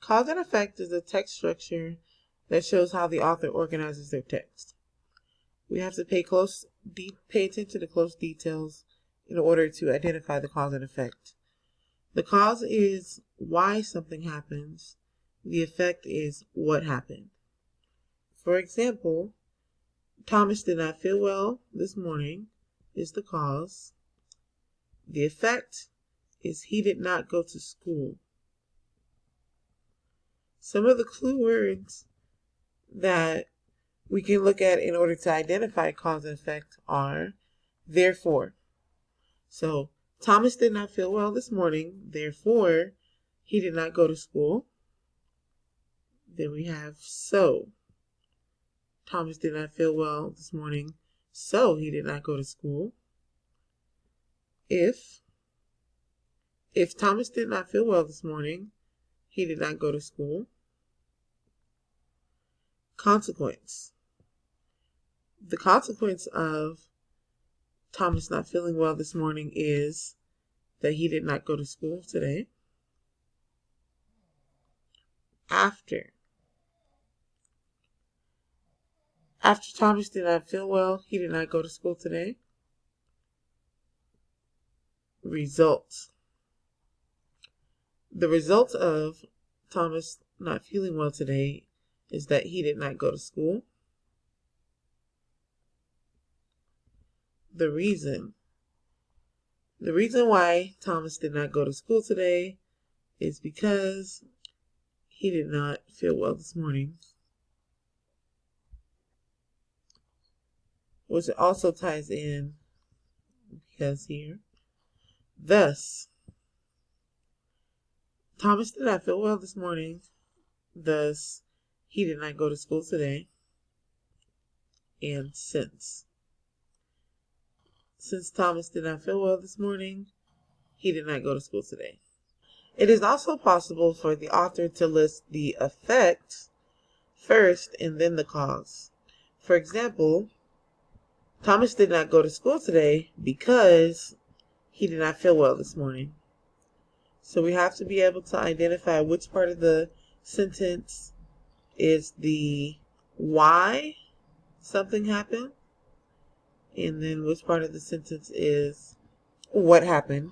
Cause and effect is a text structure that shows how the author organizes their text. We have to pay attention to close details in order to identify the cause and effect. The cause is why something happens. The effect is what happened. For example, Thomas did not feel well this morning is the cause. The effect is he did not go to school. Some of the clue words that we can look at in order to identify cause and effect are therefore. So Thomas did not feel well this morning, therefore he did not go to school. Then we have so. Thomas did not feel well this morning, so he did not go to school. If Thomas did not feel well this morning, he did not go to school. Consequence. The consequence of Thomas not feeling well this morning is that he did not go to school today. After Thomas did not feel well, he did not go to school today. Result. The result of Thomas not feeling well today is that he did not go to school. The reason why Thomas did not go to school today is because he did not feel well this morning. Which also ties in because here. Thus, Thomas did not feel well this morning. Thus, he did not go to school today. And since Thomas did not feel well this morning, he did not go to school today. It is also possible for the author to list the effect first and then the cause. For example, Thomas did not go to school today because he did not feel well this morning. So we have to be able to identify which part of the sentence is the why something happened, and then which part of the sentence is what happened.